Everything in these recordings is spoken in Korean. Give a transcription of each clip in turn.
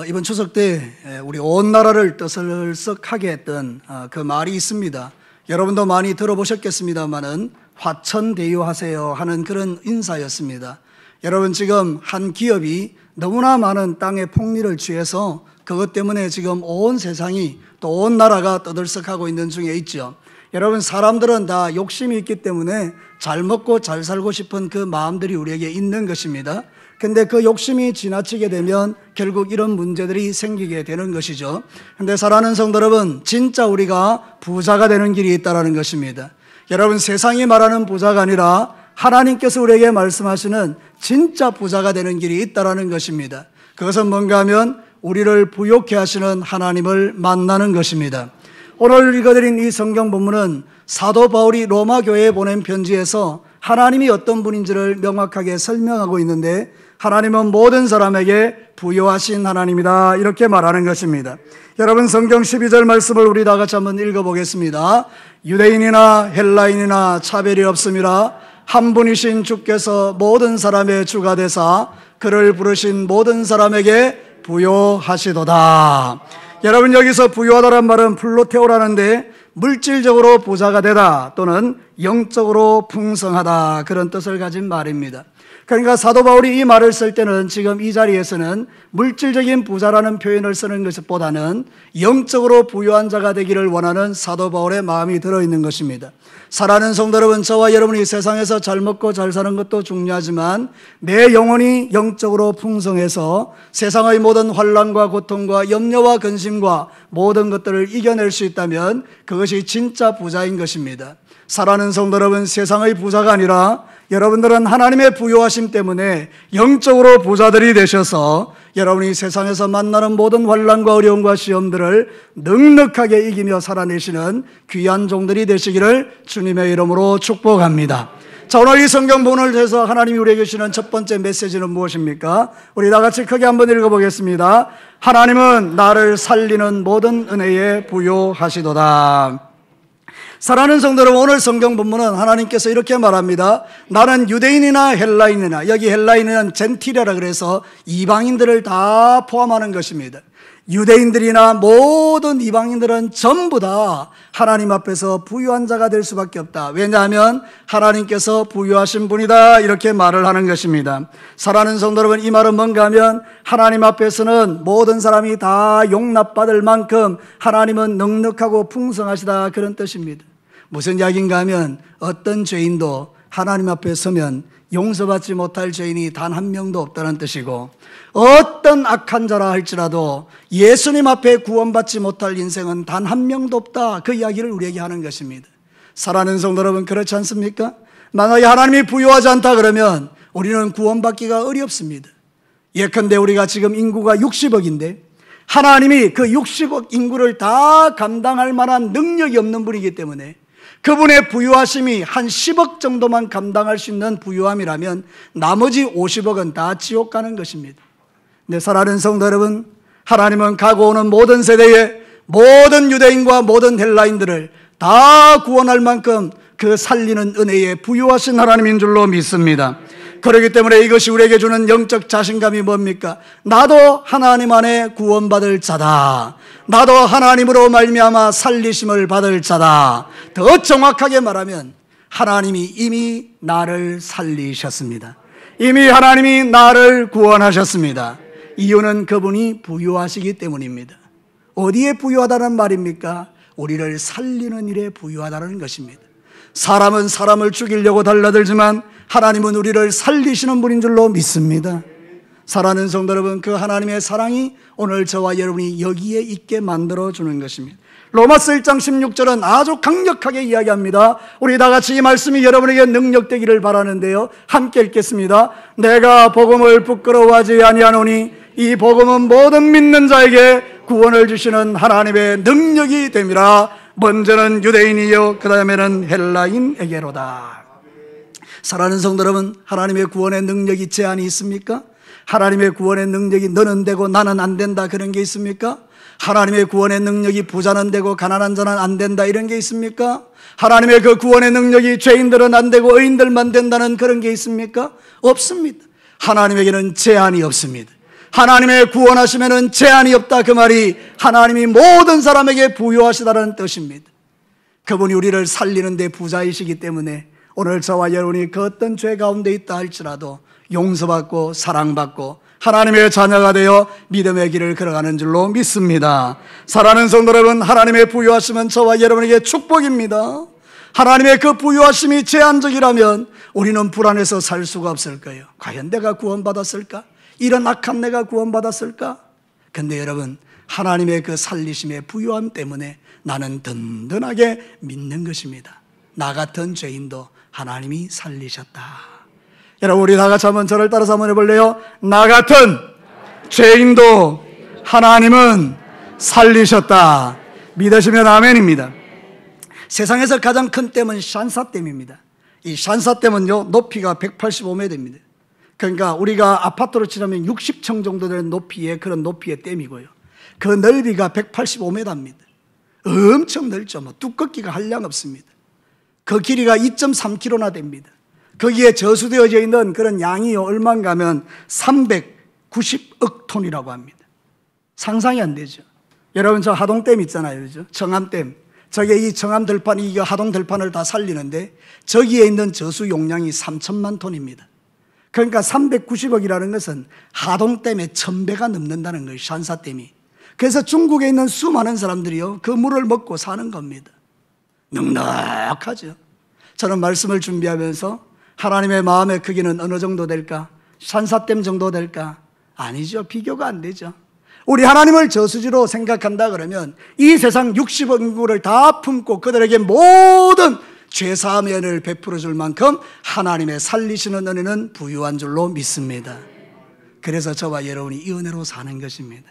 이번 추석 때 우리 온 나라를 떠들썩하게 했던 그 말이 있습니다. 여러분도 많이 들어보셨겠습니다마는 화천대유하세요 하는 그런 인사였습니다. 여러분, 지금 한 기업이 너무나 많은 땅의 폭리를 취해서 그것 때문에 지금 온 세상이 또 온 나라가 떠들썩하고 있는 중에 있죠. 여러분, 사람들은 다 욕심이 있기 때문에 잘 먹고 잘 살고 싶은 그 마음들이 우리에게 있는 것입니다. 근데 그 욕심이 지나치게 되면 결국 이런 문제들이 생기게 되는 것이죠. 근데 사랑하는 성도 여러분, 진짜 우리가 부자가 되는 길이 있다는 것입니다. 여러분, 세상이 말하는 부자가 아니라 하나님께서 우리에게 말씀하시는 진짜 부자가 되는 길이 있다는 것입니다. 그것은 뭔가 하면 우리를 부욕해 하시는 하나님을 만나는 것입니다. 오늘 읽어드린 이 성경 본문은 사도 바울이 로마 교회에 보낸 편지에서 하나님이 어떤 분인지를 명확하게 설명하고 있는데, 하나님은 모든 사람에게 부여하신 하나님이다, 이렇게 말하는 것입니다. 여러분, 성경 12절 말씀을 우리 다 같이 한번 읽어보겠습니다. 유대인이나 헬라인이나 차별이 없음이라 한 분이신 주께서 모든 사람의 주가 되사 그를 부르신 모든 사람에게 부여하시도다. 여러분, 여기서 부여하다란 말은 플로테오라는데 물질적으로 부자가 되다 또는 영적으로 풍성하다, 그런 뜻을 가진 말입니다. 그러니까 사도 바울이 이 말을 쓸 때는 지금 이 자리에서는 물질적인 부자라는 표현을 쓰는 것보다는 영적으로 부유한 자가 되기를 원하는 사도 바울의 마음이 들어있는 것입니다. 사랑하는 성도 여러분, 저와 여러분이 세상에서 잘 먹고 잘 사는 것도 중요하지만 내 영혼이 영적으로 풍성해서 세상의 모든 환난과 고통과 염려와 근심과 모든 것들을 이겨낼 수 있다면 그것이 진짜 부자인 것입니다. 사랑하는 성도 여러분, 세상의 부자가 아니라 여러분들은 하나님의 부요하심 때문에 영적으로 부자들이 되셔서 여러분이 세상에서 만나는 모든 환난과 어려움과 시험들을 넉넉하게 이기며 살아내시는 귀한 종들이 되시기를 주님의 이름으로 축복합니다. 자, 오늘 이 성경 본문을 통해서 하나님이 우리에게 주시는 첫 번째 메시지는 무엇입니까? 우리 다 같이 크게 한번 읽어보겠습니다. 하나님은 나를 살리는 모든 은혜에 부요하시도다. 사랑하는 성도 여러분, 오늘 성경 본문은 하나님께서 이렇게 말합니다. 나는 유대인이나 헬라인이나, 여기 헬라인은 젠틸이라 그래서 이방인들을 다 포함하는 것입니다. 유대인들이나 모든 이방인들은 전부 다 하나님 앞에서 부유한 자가 될 수밖에 없다. 왜냐하면 하나님께서 부유하신 분이다, 이렇게 말을 하는 것입니다. 사랑하는 성도 여러분, 이 말은 뭔가 하면 하나님 앞에서는 모든 사람이 다 용납받을 만큼 하나님은 넉넉하고 풍성하시다, 그런 뜻입니다. 무슨 이야기인가 하면 어떤 죄인도 하나님 앞에 서면 용서받지 못할 죄인이 단 한 명도 없다는 뜻이고, 어떤 악한 자라 할지라도 예수님 앞에 구원받지 못할 인생은 단 한 명도 없다, 그 이야기를 우리에게 하는 것입니다. 사랑하는 성도 여러분, 그렇지 않습니까? 만약에 하나님이 부유하지 않다 그러면 우리는 구원받기가 어렵습니다. 예컨대 우리가 지금 인구가 60억인데 하나님이 그 60억 인구를 다 감당할 만한 능력이 없는 분이기 때문에 그분의 부유하심이 한 10억 정도만 감당할 수 있는 부유함이라면 나머지 50억은 다 지옥 가는 것입니다. 네, 사랑하는 성도 여러분, 하나님은 가고 오는 모든 세대에 모든 유대인과 모든 헬라인들을 다 구원할 만큼 그 살리는 은혜에 부유하신 하나님인 줄로 믿습니다. 그렇기 때문에 이것이 우리에게 주는 영적 자신감이 뭡니까? 나도 하나님 안에 구원받을 자다. 나도 하나님으로 말미암아 살리심을 받을 자다. 더 정확하게 말하면 하나님이 이미 나를 살리셨습니다. 이미 하나님이 나를 구원하셨습니다. 이유는 그분이 부유하시기 때문입니다. 어디에 부유하다는 말입니까? 우리를 살리는 일에 부유하다는 것입니다. 사람은 사람을 죽이려고 달라들지만 하나님은 우리를 살리시는 분인 줄로 믿습니다. 사랑하는 성도 여러분, 그 하나님의 사랑이 오늘 저와 여러분이 여기에 있게 만들어주는 것입니다. 로마서 1장 16절은 아주 강력하게 이야기합니다. 우리 다 같이 이 말씀이 여러분에게 능력되기를 바라는데요, 함께 읽겠습니다. 내가 복음을 부끄러워하지 아니하노니 이 복음은 모든 믿는 자에게 구원을 주시는 하나님의 능력이 됨이라. 먼저는 유대인이요 그 다음에는 헬라인에게로다. 사랑하는 성도 여러분, 하나님의 구원의 능력이 제한이 있습니까? 하나님의 구원의 능력이 너는 되고 나는 안 된다, 그런 게 있습니까? 하나님의 구원의 능력이 부자는 되고 가난한 자는 안 된다, 이런 게 있습니까? 하나님의 그 구원의 능력이 죄인들은 안 되고 의인들만 된다는 그런 게 있습니까? 없습니다. 하나님에게는 제한이 없습니다. 하나님의 구원하시면은 제한이 없다. 그 말이 하나님이 모든 사람에게 부여하시다는 뜻입니다. 그분이 우리를 살리는 데 부자이시기 때문에 오늘 저와 여러분이 그 어떤 죄 가운데 있다 할지라도 용서받고 사랑받고 하나님의 자녀가 되어 믿음의 길을 걸어가는 줄로 믿습니다. 사랑하는 성도 여러분, 하나님의 부여하심은 저와 여러분에게 축복입니다. 하나님의 그 부여하심이 제한적이라면 우리는 불안해서 살 수가 없을 거예요. 과연 내가 구원받았을까? 이런 악한 내가 구원받았을까? 근데 여러분, 하나님의 그 살리심의 부요함 때문에 나는 든든하게 믿는 것입니다. 나 같은 죄인도 하나님이 살리셨다. 여러분, 우리 다 같이 한번 저를 따라서 한번 해볼래요? 나 같은 죄인도 하나님은 살리셨다. 믿으시면 아멘입니다. 세상에서 가장 큰 댐은 샨사댐입니다. 이 샨사댐은요, 높이가 185m입니다. 그러니까 우리가 아파트로 치자면 60층 정도 되는 높이의 그런 높이의 댐이고요. 그 넓이가 185m입니다. 엄청 넓죠. 두껍기가 한량 없습니다. 그 길이가 2.3km나 됩니다. 거기에 저수되어져 있는 그런 양이 얼마인가 하면 390억 톤이라고 합니다. 상상이 안 되죠. 여러분, 저 하동댐 있잖아요. 그죠? 청암댐. 저게 이 청암 들판이 이 하동 들판을 다 살리는데 저기에 있는 저수 용량이 3천만 톤입니다. 그러니까 390억이라는 것은 하동댐의 1000배가 넘는다는 거예요. 샨사댐이. 그래서 중국에 있는 수많은 사람들이요, 그 물을 먹고 사는 겁니다. 넉넉하죠. 저는 말씀을 준비하면서 하나님의 마음의 크기는 어느 정도 될까? 샨사댐 정도 될까? 아니죠. 비교가 안 되죠. 우리 하나님을 저수지로 생각한다 그러면 이 세상 60억 인구를 다 품고 그들에게 모든 죄사함의 은혜를 베풀어 줄 만큼 하나님의 살리시는 은혜는 부유한 줄로 믿습니다. 그래서 저와 여러분이 이 은혜로 사는 것입니다.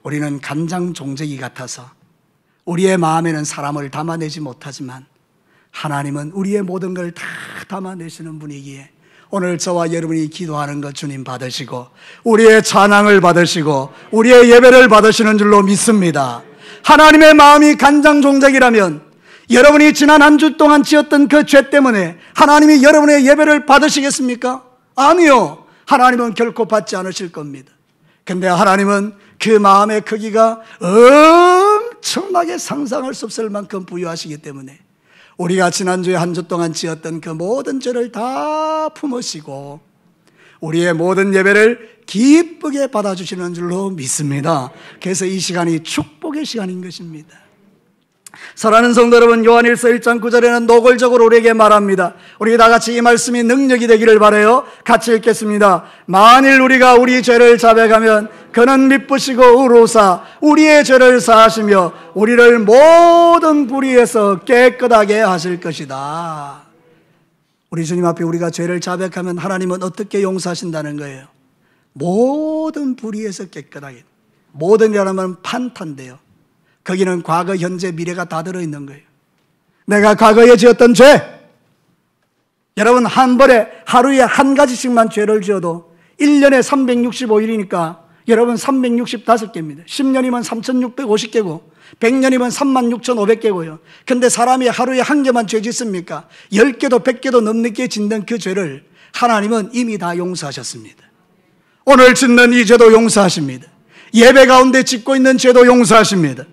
우리는 간장 종재기 같아서 우리의 마음에는 사람을 담아내지 못하지만 하나님은 우리의 모든 걸 다 담아내시는 분이기에 오늘 저와 여러분이 기도하는 것 주님 받으시고 우리의 찬양을 받으시고 우리의 예배를 받으시는 줄로 믿습니다. 하나님의 마음이 간장 종재기라면 여러분이 지난 한 주 동안 지었던 그 죄 때문에 하나님이 여러분의 예배를 받으시겠습니까? 아니요. 하나님은 결코 받지 않으실 겁니다. 근데 하나님은 그 마음의 크기가 엄청나게 상상할 수 없을 만큼 부유하시기 때문에 우리가 지난주에 한 주 동안 지었던 그 모든 죄를 다 품으시고 우리의 모든 예배를 기쁘게 받아주시는 줄로 믿습니다. 그래서 이 시간이 축복의 시간인 것입니다. 사랑하는 성도 여러분, 요한일서 1장 9절에는 노골적으로 우리에게 말합니다. 우리 다 같이 이 말씀이 능력이 되기를 바라요. 같이 읽겠습니다. 만일 우리가 우리 죄를 자백하면 그는 미쁘시고 의로우사 우리의 죄를 사하시며 우리를 모든 불의에서 깨끗하게 하실 것이다. 우리 주님 앞에 우리가 죄를 자백하면 하나님은 어떻게 용서하신다는 거예요? 모든 불의에서 깨끗하게. 모든이라는 판타인데요, 거기는 과거, 현재, 미래가 다 들어있는 거예요. 내가 과거에 지었던 죄, 여러분 한 번에 하루에 한 가지씩만 죄를 지어도 1년에 365일이니까 여러분 365개입니다. 10년이면 3650개고 100년이면 36,500개고요. 근데 사람이 하루에 한 개만 죄 짓습니까? 10개도 100개도 넘게 짓는 그 죄를 하나님은 이미 다 용서하셨습니다. 오늘 짓는 이 죄도 용서하십니다. 예배 가운데 짓고 있는 죄도 용서하십니다.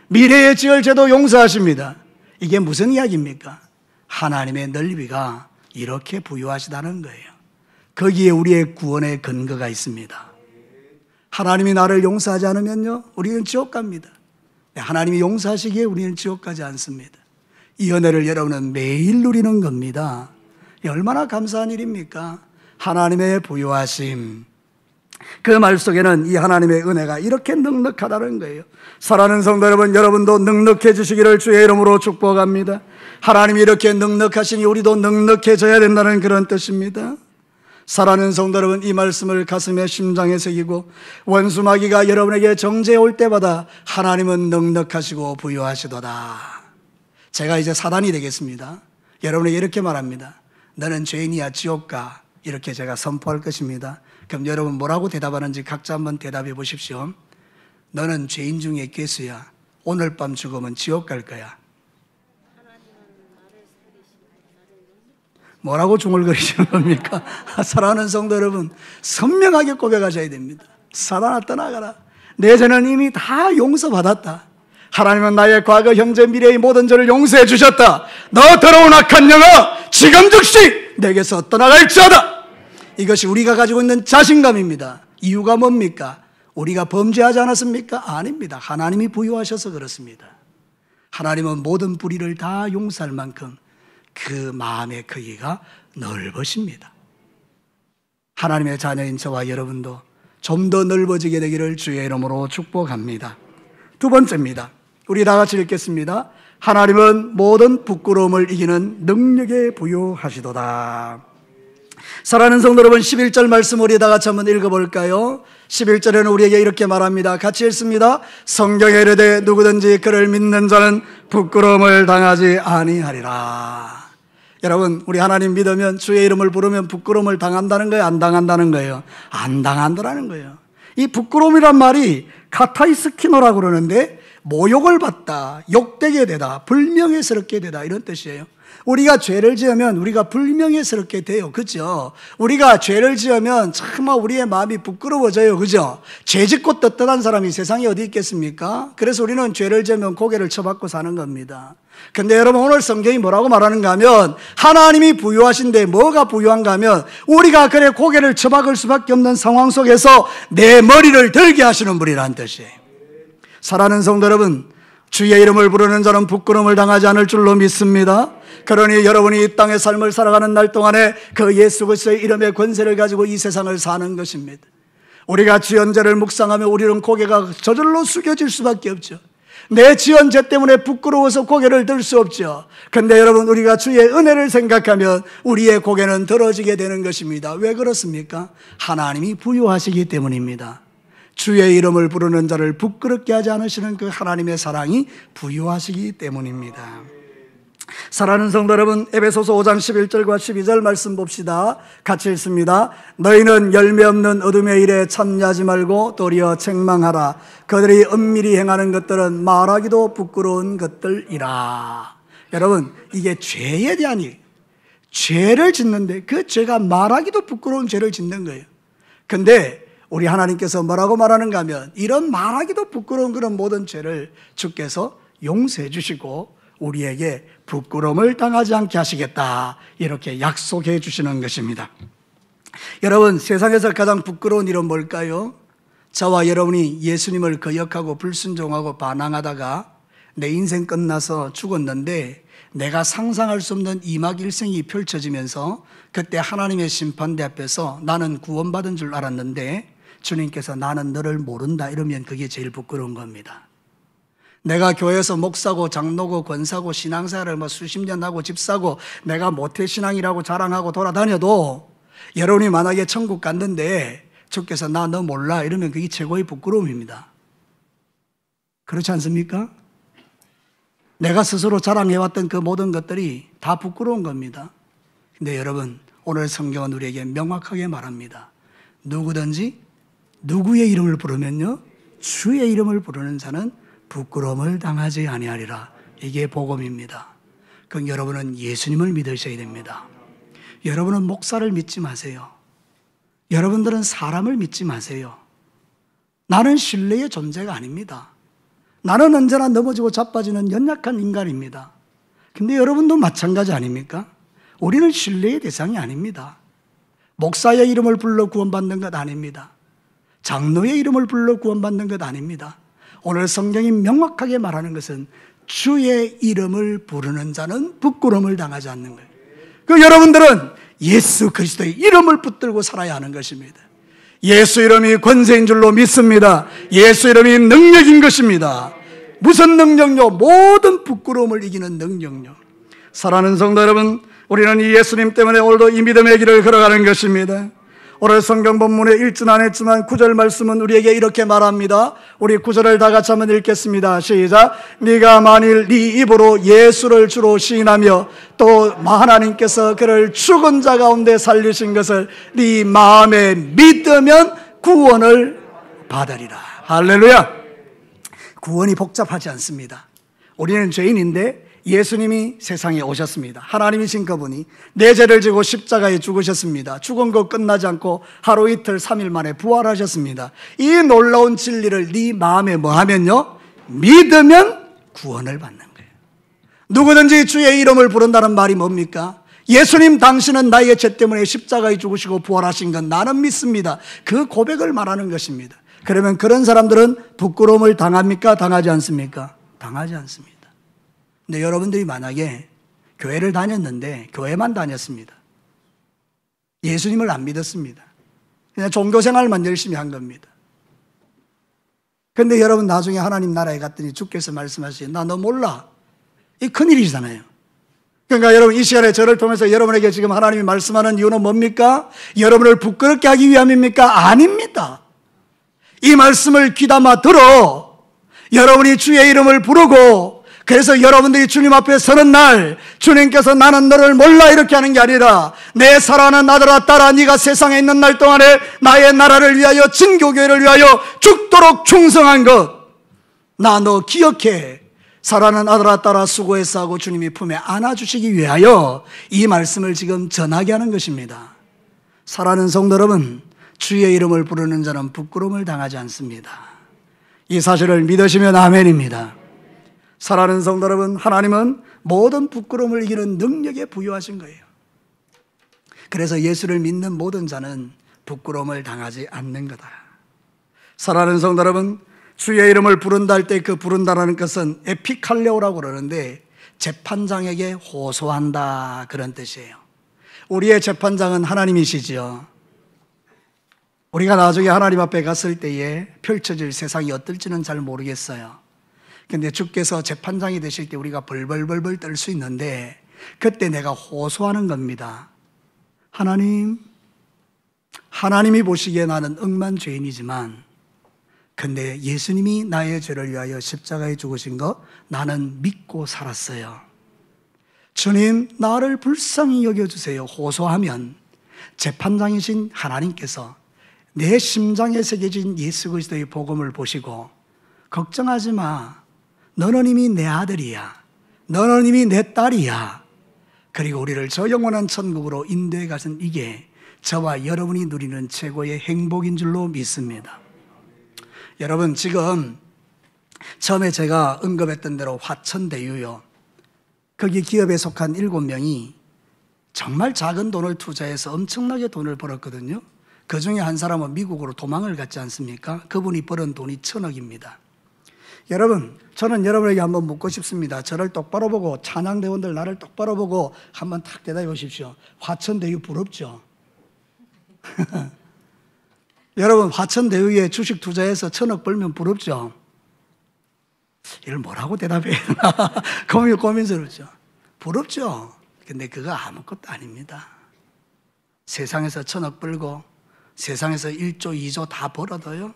미래에 지을 죄도 용서하십니다. 이게 무슨 이야기입니까? 하나님의 넓이가 이렇게 부유하시다는 거예요. 거기에 우리의 구원의 근거가 있습니다. 하나님이 나를 용서하지 않으면요, 우리는 지옥 갑니다. 하나님이 용서하시기에 우리는 지옥 가지 않습니다. 이 은혜를 여러분은 매일 누리는 겁니다. 얼마나 감사한 일입니까? 하나님의 부유하심, 그 말 속에는 이 하나님의 은혜가 이렇게 넉넉하다는 거예요. 사랑하는 성도 여러분, 여러분도 넉넉해지시기를 주의 이름으로 축복합니다. 하나님이 이렇게 넉넉하시니 우리도 넉넉해져야 된다는 그런 뜻입니다. 사랑하는 성도 여러분, 이 말씀을 가슴에 심장에 새기고 원수 마귀가 여러분에게 정죄해 올 때마다 하나님은 넉넉하시고 부유하시도다. 제가 이제 사단이 되겠습니다. 여러분에게 이렇게 말합니다. 너는 죄인이야, 지옥 가. 이렇게 제가 선포할 것입니다. 그럼 여러분 뭐라고 대답하는지 각자 한번 대답해 보십시오. 너는 죄인 중에 괴수야. 오늘 밤 죽으면 지옥 갈 거야. 뭐라고 중얼거리시는 겁니까? 사랑하는 성도 여러분, 선명하게 고백하셔야 됩니다. 사단아 떠나가라. 내 죄는 이미 다 용서받았다. 하나님은 나의 과거, 현재, 미래의 모든 죄를 용서해 주셨다. 너 더러운 악한 영아, 지금 즉시 내게서 떠나갈지어다. 이것이 우리가 가지고 있는 자신감입니다. 이유가 뭡니까? 우리가 범죄하지 않았습니까? 아닙니다. 하나님이 부여하셔서 그렇습니다. 하나님은 모든 불의를 다 용서할 만큼 그 마음의 크기가 넓으십니다. 하나님의 자녀인 저와 여러분도 좀 더 넓어지게 되기를 주의 이름으로 축복합니다. 두 번째입니다. 우리 다 같이 읽겠습니다. 하나님은 모든 부끄러움을 이기는 능력에 부여하시도다. 사랑하는 성도 여러분, 11절 말씀 우리 다 같이 한번 읽어볼까요? 11절에는 우리에게 이렇게 말합니다. 같이 읽습니다. 성경에 이르되 누구든지 그를 믿는 자는 부끄러움을 당하지 아니하리라. 여러분, 우리 하나님 믿으면 주의 이름을 부르면 부끄러움을 당한다는 거예요? 안 당한다는 거예요? 안 당한다는 거예요. 이 부끄러움이란 말이 카타이스키노라고 그러는데 모욕을 받다, 욕되게 되다, 불명예스럽게 되다 이런 뜻이에요. 우리가 죄를 지으면 우리가 불명예스럽게 돼요. 그죠? 우리가 죄를 지으면 정말 우리의 마음이 부끄러워져요. 그죠? 죄 짓고 떳떳한 사람이 세상에 어디 있겠습니까? 그래서 우리는 죄를 지으면 고개를 쳐박고 사는 겁니다. 근데 여러분, 오늘 성경이 뭐라고 말하는가 하면 하나님이 부유하신데 뭐가 부유한가 하면 우리가 그래 고개를 쳐박을 수밖에 없는 상황 속에서 내 머리를 들게 하시는 분이라는 뜻이에요. 사랑하는 성도 여러분, 주의 이름을 부르는 자는 부끄러움을 당하지 않을 줄로 믿습니다. 그러니 여러분이 이 땅의 삶을 살아가는 날 동안에 그 예수 그리스도의 이름의 권세를 가지고 이 세상을 사는 것입니다. 우리가 지은 죄를 묵상하며 우리는 고개가 저절로 숙여질 수밖에 없죠. 내 지은 죄 때문에 부끄러워서 고개를 들 수 없죠. 그런데 여러분, 우리가 주의 은혜를 생각하면 우리의 고개는 들어지게 되는 것입니다. 왜 그렇습니까? 하나님이 부유하시기 때문입니다. 주의 이름을 부르는 자를 부끄럽게 하지 않으시는 그 하나님의 사랑이 부유하시기 때문입니다. 사랑하는 성도 여러분, 에베소서 5장 11절과 12절 말씀 봅시다. 같이 읽습니다. 너희는 열매 없는 어둠의 일에 참여하지 말고 도리어 책망하라. 그들이 은밀히 행하는 것들은 말하기도 부끄러운 것들이라. 여러분, 이게 죄에 대한 일, 죄를 짓는데 그 죄가 말하기도 부끄러운 죄를 짓는 거예요. 근데 우리 하나님께서 뭐라고 말하는가 하면 이런 말하기도 부끄러운 그런 모든 죄를 주께서 용서해 주시고 우리에게 부끄러움을 당하지 않게 하시겠다, 이렇게 약속해 주시는 것입니다. 여러분, 세상에서 가장 부끄러운 일은 뭘까요? 저와 여러분이 예수님을 거역하고 불순종하고 반항하다가 내 인생 끝나서 죽었는데 내가 상상할 수 없는 이막일생이 펼쳐지면서 그때 하나님의 심판대 앞에서 나는 구원받은 줄 알았는데 주님께서 나는 너를 모른다 이러면 그게 제일 부끄러운 겁니다. 내가 교회에서 목사고 장로고 권사고 신앙생활을 수십 년 하고 집사고 내가 모태신앙이라고 자랑하고 돌아다녀도 여러분이 만약에 천국 갔는데 주께서 나 너 몰라 이러면 그게 최고의 부끄러움입니다. 그렇지 않습니까? 내가 스스로 자랑해왔던 그 모든 것들이 다 부끄러운 겁니다. 근데 여러분, 오늘 성경은 우리에게 명확하게 말합니다. 누구든지 누구의 이름을 부르면요, 주의 이름을 부르는 자는 부끄러움을 당하지 아니하리라. 이게 복음입니다. 그럼 여러분은 예수님을 믿으셔야 됩니다. 여러분은 목사를 믿지 마세요. 여러분들은 사람을 믿지 마세요. 나는 신뢰의 존재가 아닙니다. 나는 언제나 넘어지고 자빠지는 연약한 인간입니다. 근데 여러분도 마찬가지 아닙니까? 우리는 신뢰의 대상이 아닙니다. 목사의 이름을 불러 구원받는 것 아닙니다. 장로의 이름을 불러 구원받는 것 아닙니다. 오늘 성경이 명확하게 말하는 것은 주의 이름을 부르는 자는 부끄러움을 당하지 않는 거예요. 그 여러분들은 예수 그리스도의 이름을 붙들고 살아야 하는 것입니다. 예수 이름이 권세인 줄로 믿습니다. 예수 이름이 능력인 것입니다. 무슨 능력요? 모든 부끄러움을 이기는 능력요. 사랑하는 성도 여러분, 우리는 이 예수님 때문에 오늘도 이 믿음의 길을 걸어가는 것입니다. 오늘 성경 본문에 읽진 않았지만 9절 말씀은 우리에게 이렇게 말합니다. 우리 9절을 다 같이 한번 읽겠습니다. 시작. 네가 만일 네 입으로 예수를 주로 시인하며 또 하나님께서 그를 죽은 자 가운데 살리신 것을 네 마음에 믿으면 구원을 받으리라. 할렐루야. 구원이 복잡하지 않습니다. 우리는 죄인인데 예수님이 세상에 오셨습니다. 하나님이신 그분이 내 죄를 지고 십자가에 죽으셨습니다. 죽은 거 끝나지 않고 하루 이틀 3일 만에 부활하셨습니다. 이 놀라운 진리를 네 마음에 뭐 하면요? 믿으면 구원을 받는 거예요. 누구든지 주의 이름을 부른다는 말이 뭡니까? 예수님 당신은 나의 죄 때문에 십자가에 죽으시고 부활하신 건 나는 믿습니다. 그 고백을 말하는 것입니다. 그러면 그런 사람들은 부끄러움을 당합니까? 당하지 않습니까? 당하지 않습니다. 근데 여러분들이 만약에 교회를 다녔는데 교회만 다녔습니다. 예수님을 안 믿었습니다. 그냥 종교생활만 열심히 한 겁니다. 근데 여러분 나중에 하나님 나라에 갔더니 주께서 말씀하시죠. 나 너 몰라. 이 큰일이잖아요. 그러니까 여러분 이 시간에 저를 통해서 여러분에게 지금 하나님이 말씀하는 이유는 뭡니까? 여러분을 부끄럽게 하기 위함입니까? 아닙니다. 이 말씀을 귀담아 들어 여러분이 주의 이름을 부르고 그래서 여러분들이 주님 앞에 서는 날 주님께서 나는 너를 몰라 이렇게 하는 게 아니라 내 사랑하는 아들아 딸아 네가 세상에 있는 날 동안에 나의 나라를 위하여 진교교회를 위하여 죽도록 충성한 것 나 너 기억해. 사랑하는 아들아 딸아 수고했어 하고 주님이 품에 안아주시기 위하여 이 말씀을 지금 전하게 하는 것입니다. 사랑하는 성도 여러분, 주의 이름을 부르는 자는 부끄러움을 당하지 않습니다. 이 사실을 믿으시면 아멘입니다. 사랑하는 성도 여러분, 하나님은 모든 부끄러움을 이기는 능력에 부여하신 거예요. 그래서 예수를 믿는 모든 자는 부끄러움을 당하지 않는 거다. 사랑하는 성도 여러분, 주의 이름을 부른다 할 때 그 부른다라는 것은 에피칼레오라고 그러는데 재판장에게 호소한다 그런 뜻이에요. 우리의 재판장은 하나님이시죠. 우리가 나중에 하나님 앞에 갔을 때에 펼쳐질 세상이 어떨지는 잘 모르겠어요. 근데 주께서 재판장이 되실 때 우리가 벌벌벌벌 떨 수 있는데 그때 내가 호소하는 겁니다. 하나님이 보시기에 나는 억만죄인이지만 근데 예수님이 나의 죄를 위하여 십자가에 죽으신 거 나는 믿고 살았어요. 주님 나를 불쌍히 여겨주세요 호소하면 재판장이신 하나님께서 내 심장에 새겨진 예수 그리스도의 복음을 보시고 걱정하지 마. 너는 이미 내 아들이야. 너는 이미 내 딸이야. 그리고 우리를 저 영원한 천국으로 인도해 가신 이게 저와 여러분이 누리는 최고의 행복인 줄로 믿습니다. 여러분 지금 처음에 제가 언급했던 대로 화천대유요. 거기 기업에 속한 7명이 정말 작은 돈을 투자해서 엄청나게 돈을 벌었거든요. 그 중에 한 사람은 미국으로 도망을 갔지 않습니까? 그분이 벌은 돈이 1,000억입니다. 여러분, 저는 여러분에게 한번 묻고 싶습니다. 저를 똑바로 보고 찬양대원들 나를 똑바로 보고 한번 탁 대답해 보십시오. 화천대유 부럽죠? 여러분 화천대유에 주식 투자해서 1,000억 벌면 부럽죠? 이걸 뭐라고 대답해야 되나 고민스럽죠? 부럽죠? 근데 그거 아무것도 아닙니다. 세상에서 1,000억 벌고 세상에서 1조 2조 다 벌어도요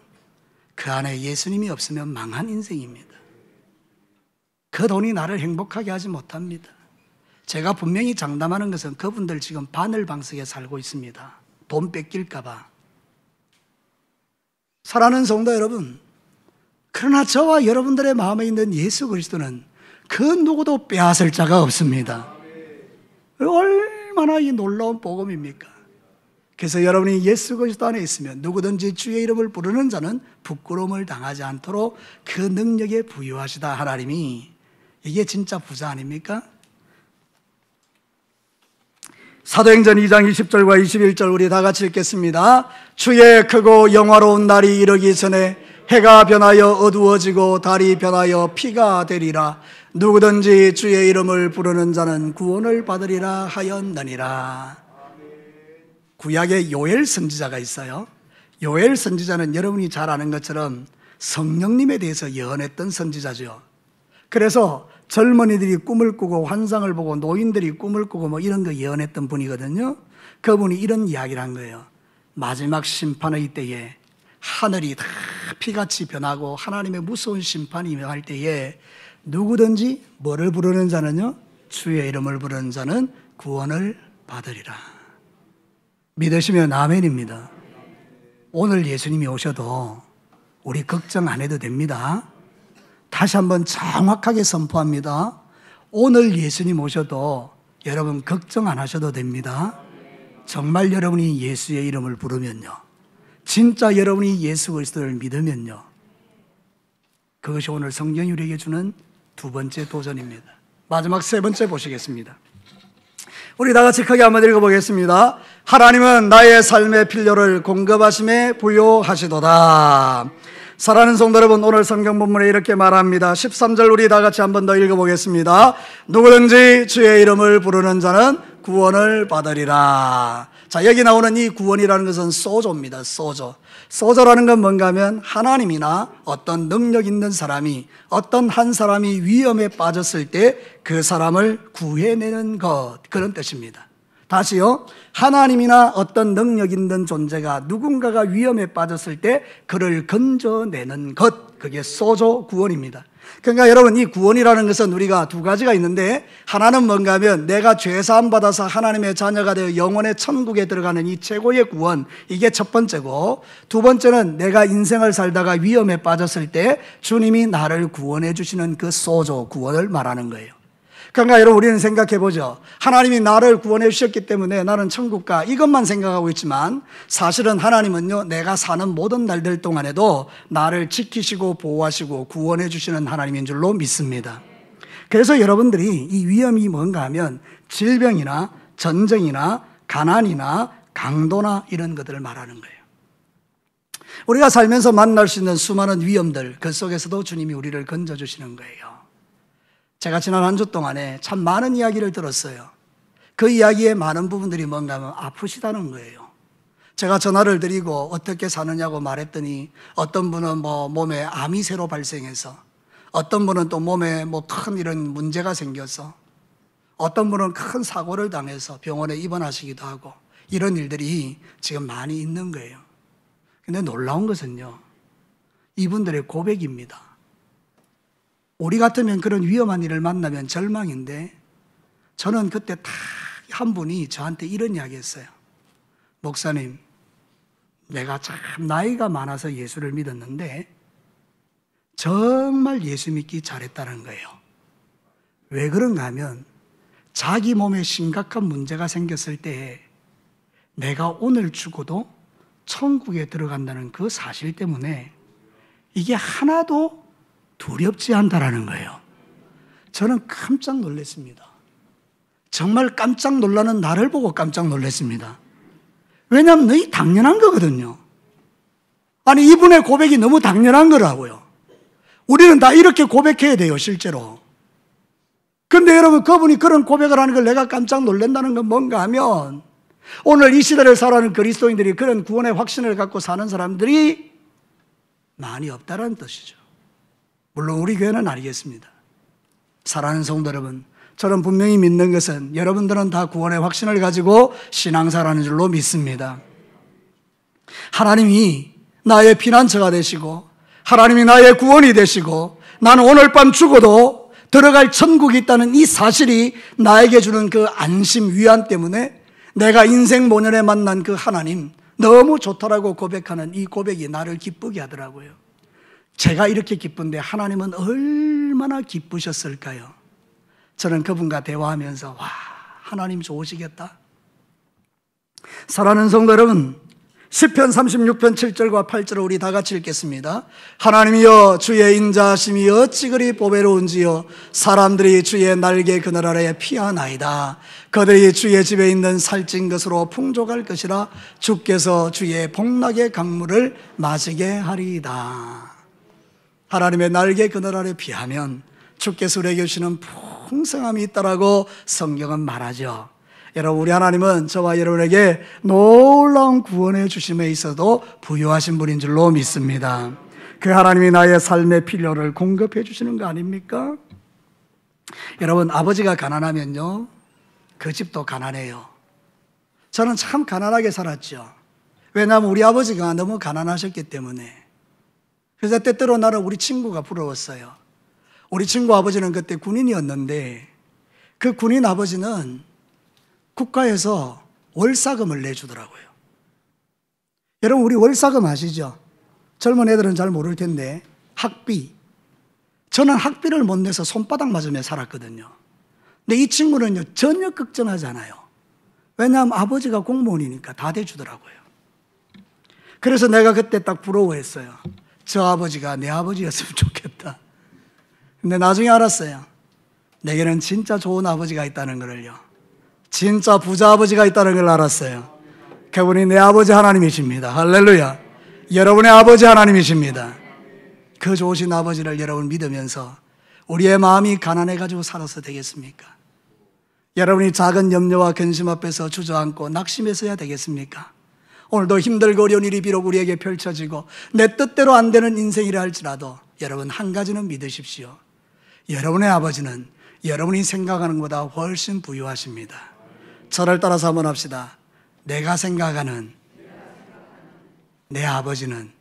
그 안에 예수님이 없으면 망한 인생입니다. 그 돈이 나를 행복하게 하지 못합니다. 제가 분명히 장담하는 것은 그분들 지금 바늘방석에 살고 있습니다. 돈 뺏길까 봐. 사랑하는 성도 여러분, 그러나 저와 여러분들의 마음에 있는 예수 그리스도는 그 누구도 빼앗을 자가 없습니다. 얼마나 이 놀라운 복음입니까? 그래서 여러분이 예수 그리스도 안에 있으면 누구든지 주의 이름을 부르는 자는 부끄러움을 당하지 않도록 그 능력에 부여하시다 하나님이. 이게 진짜 부자 아닙니까? 사도행전 2장 20절과 21절 우리 다 같이 읽겠습니다. 주의 크고 영화로운 날이 이르기 전에 해가 변하여 어두워지고 달이 변하여 피가 되리라. 누구든지 주의 이름을 부르는 자는 구원을 받으리라 하였느니라. 구약에 요엘 선지자가 있어요. 요엘 선지자는 여러분이 잘 아는 것처럼 성령님에 대해서 예언했던 선지자죠. 그래서 젊은이들이 꿈을 꾸고 환상을 보고 노인들이 꿈을 꾸고 뭐 이런 거 예언했던 분이거든요. 그분이 이런 이야기를 한 거예요. 마지막 심판의 때에 하늘이 다 피같이 변하고 하나님의 무서운 심판이 임할 때에 누구든지 뭐를 부르는 자는요? 주의 이름을 부르는 자는 구원을 받으리라. 믿으시면 아멘입니다. 오늘 예수님이 오셔도 우리 걱정 안 해도 됩니다. 다시 한번 정확하게 선포합니다. 오늘 예수님 오셔도 여러분 걱정 안 하셔도 됩니다. 정말 여러분이 예수의 이름을 부르면요, 진짜 여러분이 예수 그리스도를 믿으면요, 그것이 오늘 성경이 우리에게 주는 두 번째 도전입니다. 마지막 세 번째 보시겠습니다. 우리 다 같이 크게 한번 읽어보겠습니다. 하나님은 나의 삶의 필요를 공급하심에 부요하시도다. 사랑하는 성도 여러분, 오늘 성경 본문에 이렇게 말합니다. 13절 우리 다 같이 한번 더 읽어보겠습니다. 누구든지 주의 이름을 부르는 자는 구원을 받으리라. 자, 여기 나오는 이 구원이라는 것은 소조입니다. 소조라는 건 뭔가 하면 하나님이나 어떤 능력 있는 사람이, 어떤 한 사람이 위험에 빠졌을 때 그 사람을 구해내는 것, 그런 뜻입니다. 다시요, 하나님이나 어떤 능력 있는 존재가 누군가가 위험에 빠졌을 때 그를 건져내는 것, 그게 소조 구원입니다. 그러니까 여러분, 이 구원이라는 것은 우리가 두 가지가 있는데, 하나는 뭔가 하면 내가 죄사함 받아서 하나님의 자녀가 되어 영원의 천국에 들어가는 이 최고의 구원, 이게 첫 번째고, 두 번째는 내가 인생을 살다가 위험에 빠졌을 때 주님이 나를 구원해 주시는 그 소조 구원을 말하는 거예요. 그러니까 여러분, 우리는 생각해 보죠. 하나님이 나를 구원해 주셨기 때문에 나는 천국 가, 이것만 생각하고 있지만 사실은 하나님은요, 내가 사는 모든 날들 동안에도 나를 지키시고 보호하시고 구원해 주시는 하나님인 줄로 믿습니다. 그래서 여러분들이 이 위험이 뭔가 하면 질병이나 전쟁이나 가난이나 강도나 이런 것들을 말하는 거예요. 우리가 살면서 만날 수 있는 수많은 위험들, 그 속에서도 주님이 우리를 건져주시는 거예요. 제가 지난 한 주 동안에 참 많은 이야기를 들었어요. 그 이야기의 많은 부분들이 뭔가 하면 아프시다는 거예요. 제가 전화를 드리고 어떻게 사느냐고 말했더니 어떤 분은 몸에 암이 새로 발생해서, 어떤 분은 또 몸에 큰 이런 문제가 생겨서, 어떤 분은 큰 사고를 당해서 병원에 입원하시기도 하고, 이런 일들이 지금 많이 있는 거예요. 근데 놀라운 것은요, 이분들의 고백입니다. 우리 같으면 그런 위험한 일을 만나면 절망인데, 저는 그때 딱 한 분이 저한테 이런 이야기 했어요. 목사님, 내가 참 나이가 많아서 예수를 믿었는데 정말 예수 믿기 잘했다는 거예요. 왜 그런가 하면 자기 몸에 심각한 문제가 생겼을 때 내가 오늘 죽어도 천국에 들어간다는 그 사실 때문에 이게 하나도 두렵지 않다라는 거예요. 저는 깜짝 놀랐습니다. 정말 깜짝 놀라는 나를 보고 깜짝 놀랐습니다. 왜냐하면 너희 당연한 거거든요. 아니, 이분의 고백이 너무 당연한 거라고요. 우리는 다 이렇게 고백해야 돼요, 실제로. 근데 여러분, 그분이 그런 고백을 하는 걸 내가 깜짝 놀란다는 건 뭔가 하면, 오늘 이 시대를 살아가는 그리스도인들이 그런 구원의 확신을 갖고 사는 사람들이 많이 없다는 뜻이죠. 물론 우리 교회는 아니겠습니다. 사랑하는 성도 여러분, 저는 분명히 믿는 것은 여러분들은 다 구원의 확신을 가지고 신앙사라는 줄로 믿습니다. 하나님이 나의 피난처가 되시고, 하나님이 나의 구원이 되시고, 나는 오늘 밤 죽어도 들어갈 천국이 있다는 이 사실이 나에게 주는 그 안심, 위안 때문에 내가 인생 모년에 만난 그 하나님 너무 좋다라고 고백하는 이 고백이 나를 기쁘게 하더라고요. 제가 이렇게 기쁜데 하나님은 얼마나 기쁘셨을까요? 저는 그분과 대화하면서 와, 하나님 좋으시겠다. 사랑하는 성도 여러분, 시편 36편 7절과 8절을 우리 다 같이 읽겠습니다. 하나님이여, 주의 인자하심이 어찌 그리 보배로운지요. 사람들이 주의 날개 그늘 아래에 피하나이다. 그들이 주의 집에 있는 살찐 것으로 풍족할 것이라. 주께서 주의 복락의 강물을 마시게 하리이다. 하나님의 날개 그늘 아래 피하면 주께서 우리에게 주시는 풍성함이 있다라고 성경은 말하죠. 여러분, 우리 하나님은 저와 여러분에게 놀라운 구원의 주심에 있어도 부유하신 분인 줄로 믿습니다. 그 하나님이 나의 삶의 필요를 공급해 주시는 거 아닙니까? 여러분, 아버지가 가난하면요, 그 집도 가난해요. 저는 참 가난하게 살았죠. 왜냐하면 우리 아버지가 너무 가난하셨기 때문에. 그래서 때때로 나는 우리 친구가 부러웠어요. 우리 친구 아버지는 그때 군인이었는데 그 군인 아버지는 국가에서 월사금을 내주더라고요. 여러분, 우리 월사금 아시죠? 젊은 애들은 잘 모를 텐데 학비. 저는 학비를 못 내서 손바닥 맞으며 살았거든요. 근데 이 친구는요, 전혀 걱정하지 않아요. 왜냐하면 아버지가 공무원이니까 다 대주더라고요. 그래서 내가 그때 딱 부러워했어요. 저 아버지가 내 아버지였으면 좋겠다. 근데 나중에 알았어요. 내게는 진짜 좋은 아버지가 있다는 걸요. 진짜 부자 아버지가 있다는 걸 알았어요. 그분이 내 아버지 하나님이십니다. 할렐루야. 여러분의 아버지 하나님이십니다. 그 좋으신 아버지를 여러분 믿으면서 우리의 마음이 가난해가지고 살아서 되겠습니까? 여러분이 작은 염려와 근심 앞에서 주저앉고 낙심해서야 되겠습니까? 오늘도 힘들고 어려운 일이 비록 우리에게 펼쳐지고 내 뜻대로 안 되는 인생이라 할지라도 여러분 한 가지는 믿으십시오. 여러분의 아버지는 여러분이 생각하는 것보다 훨씬 부유하십니다. 저를 따라서 한번 합시다. 내가 생각하는 내 아버지는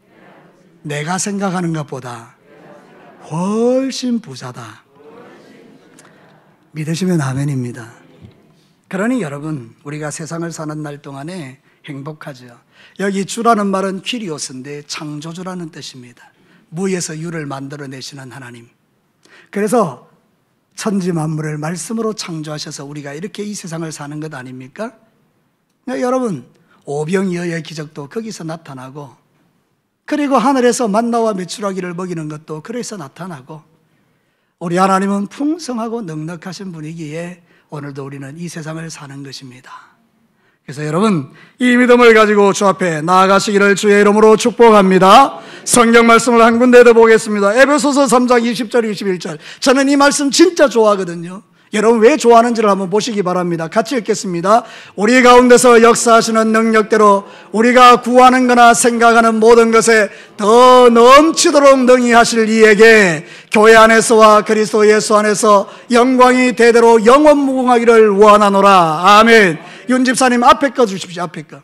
내가 생각하는 것보다 훨씬 부자다. 믿으시면 아멘입니다. 그러니 여러분, 우리가 세상을 사는 날 동안에 행복하죠. 여기 주라는 말은 퀴리오스인데 창조주라는 뜻입니다. 무에서 유를 만들어내시는 하나님. 그래서 천지 만물을 말씀으로 창조하셔서 우리가 이렇게 이 세상을 사는 것 아닙니까? 여러분, 오병이어의 기적도 거기서 나타나고, 그리고 하늘에서 만나와 메추라기를 먹이는 것도 그래서 나타나고, 우리 하나님은 풍성하고 넉넉하신 분이기에 오늘도 우리는 이 세상을 사는 것입니다. 그래서 여러분, 이 믿음을 가지고 주 앞에 나아가시기를 주의 이름으로 축복합니다. 성경 말씀을 한 군데 더 보겠습니다. 에베소서 3장 20절 21절. 저는 이 말씀 진짜 좋아하거든요. 여러분 왜 좋아하는지를 한번 보시기 바랍니다. 같이 읽겠습니다. 우리 가운데서 역사하시는 능력대로 우리가 구하는 거나 생각하는 모든 것에 더 넘치도록 능히 하실 이에게 교회 안에서와 그리스도 예수 안에서 영광이 대대로 영원무궁하기를 원하노라. 아멘. 윤 집사님 앞에 거 주십시오. 앞에 거.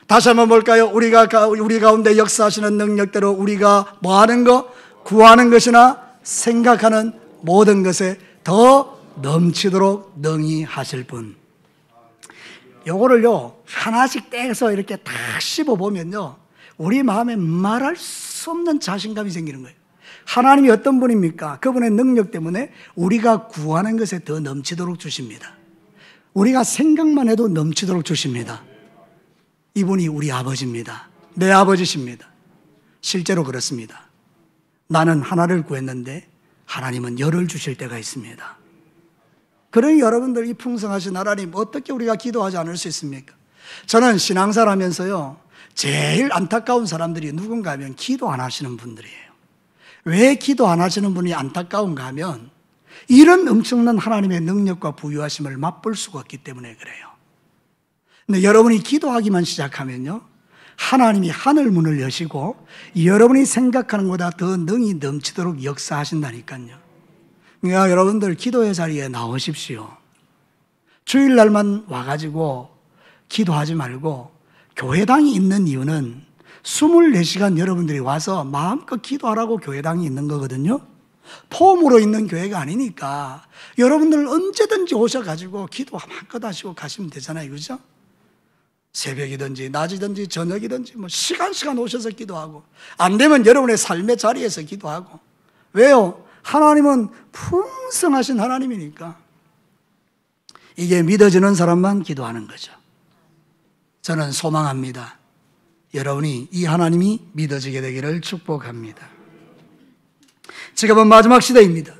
다시 한번 볼까요? 우리 가운데 역사하시는 능력대로 우리가 뭐 하는 거? 구하는 것이나 생각하는 모든 것에 더 넘치도록 능히 하실 분. 요거를요 하나씩 떼서 이렇게 딱 씹어보면요 우리 마음에 말할 수 없는 자신감이 생기는 거예요. 하나님이 어떤 분입니까? 그분의 능력 때문에 우리가 구하는 것에 더 넘치도록 주십니다. 우리가 생각만 해도 넘치도록 주십니다. 이분이 우리 아버지입니다. 내 아버지십니다. 실제로 그렇습니다. 나는 하나를 구했는데 하나님은 열을 주실 때가 있습니다. 그러니 여러분들 이 풍성하신 하나님 어떻게 우리가 기도하지 않을 수 있습니까? 저는 신앙생활 하면서요 제일 안타까운 사람들이 누군가 하면 기도 안 하시는 분들이에요. 왜 기도 안 하시는 분이 안타까운가 하면 이런 엄청난 하나님의 능력과 부유하심을 맛볼 수가 없기 때문에 그래요. 근데 여러분이 기도하기만 시작하면요 하나님이 하늘 문을 여시고 여러분이 생각하는 것보다 더 능히 넘치도록 역사하신다니까요. 그러니까 여러분들 기도의 자리에 나오십시오. 주일날만 와가지고 기도하지 말고 교회당이 있는 이유는 24시간 여러분들이 와서 마음껏 기도하라고 교회당이 있는 거거든요. 폼으로 있는 교회가 아니니까 여러분들 언제든지 오셔가지고 기도 마음껏 하시고 가시면 되잖아요. 그죠? 새벽이든지 낮이든지 저녁이든지 뭐 시간 오셔서 기도하고 안 되면 여러분의 삶의 자리에서 기도하고. 왜요? 하나님은 풍성하신 하나님이니까. 이게 믿어지는 사람만 기도하는 거죠. 저는 소망합니다. 여러분이 이 하나님이 믿어지게 되기를 축복합니다. 지금은 마지막 시대입니다.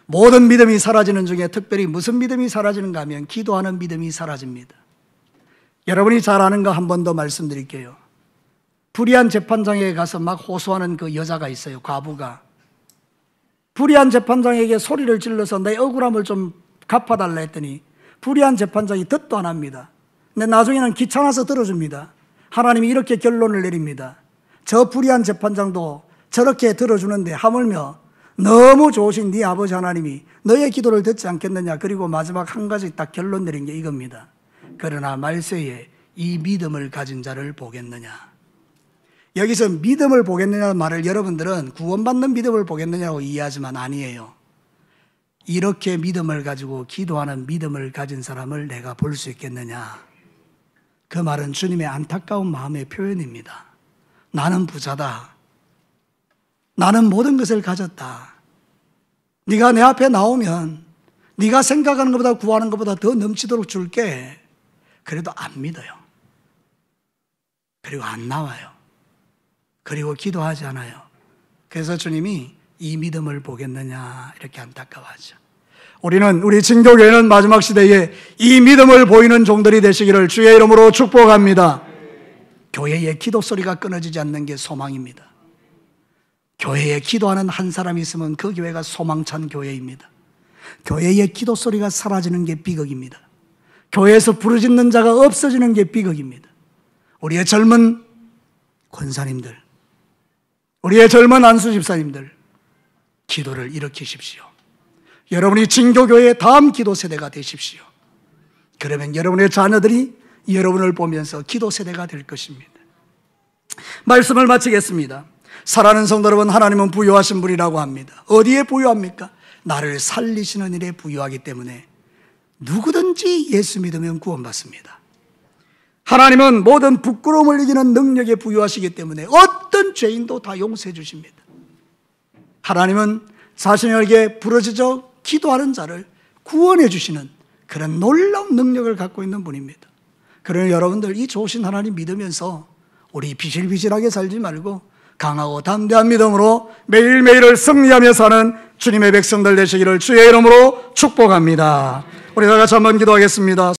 모든 믿음이 사라지는 중에 특별히 무슨 믿음이 사라지는가 하면 기도하는 믿음이 사라집니다. 여러분이 잘 아는 거 한 번 더 말씀드릴게요. 불의한 재판장에 가서 막 호소하는 그 여자가 있어요. 과부가. 불의한 재판장에게 소리를 질러서 내 억울함을 좀 갚아달라 했더니 불의한 재판장이 듣도 안 합니다. 근데 나중에는 귀찮아서 들어줍니다. 하나님이 이렇게 결론을 내립니다. 저 불의한 재판장도 저렇게 들어주는데 하물며 너무 좋으신 네 아버지 하나님이 너의 기도를 듣지 않겠느냐. 그리고 마지막 한 가지 딱 결론 내린 게 이겁니다. 그러나 말세에 이 믿음을 가진 자를 보겠느냐. 여기서 믿음을 보겠느냐는 말을 여러분들은 구원받는 믿음을 보겠느냐고 이해하지만 아니에요. 이렇게 믿음을 가지고 기도하는 믿음을 가진 사람을 내가 볼 수 있겠느냐. 그 말은 주님의 안타까운 마음의 표현입니다. 나는 부자다. 나는 모든 것을 가졌다. 네가 내 앞에 나오면 네가 생각하는 것보다 구하는 것보다 더 넘치도록 줄게. 그래도 안 믿어요. 그리고 안 나와요. 그리고 기도하지 않아요. 그래서 주님이 이 믿음을 보겠느냐 이렇게 안타까워하죠. 우리 진교교회는 마지막 시대에 이 믿음을 보이는 종들이 되시기를 주의 이름으로 축복합니다. 교회의 기도 소리가 끊어지지 않는 게 소망입니다. 교회에 기도하는 한 사람이 있으면 그 교회가 소망찬 교회입니다. 교회의 기도 소리가 사라지는 게 비극입니다. 교회에서 부르짖는 자가 없어지는 게 비극입니다. 우리의 젊은 권사님들, 우리의 젊은 안수 집사님들, 기도를 일으키십시오. 여러분이 진교교회의 다음 기도 세대가 되십시오. 그러면 여러분의 자녀들이 여러분을 보면서 기도 세대가 될 것입니다. 말씀을 마치겠습니다. 사랑하는 성도 여러분, 하나님은 부유하신 분이라고 합니다. 어디에 부유합니까? 나를 살리시는 일에 부유하기 때문에 누구든지 예수 믿으면 구원받습니다. 하나님은 모든 부끄러움을 이기는 능력에 부유하시기 때문에 어떤 죄인도 다 용서해 주십니다. 하나님은 자신에게 부르짖어 기도하는 자를 구원해 주시는 그런 놀라운 능력을 갖고 있는 분입니다. 그러니 여러분들 이 좋으신 하나님 믿으면서 우리 비실비실하게 살지 말고 강하고 담대한 믿음으로 매일매일을 승리하며 사는 주님의 백성들 되시기를 주의 이름으로 축복합니다. 우리 다 같이 한번 기도하겠습니다.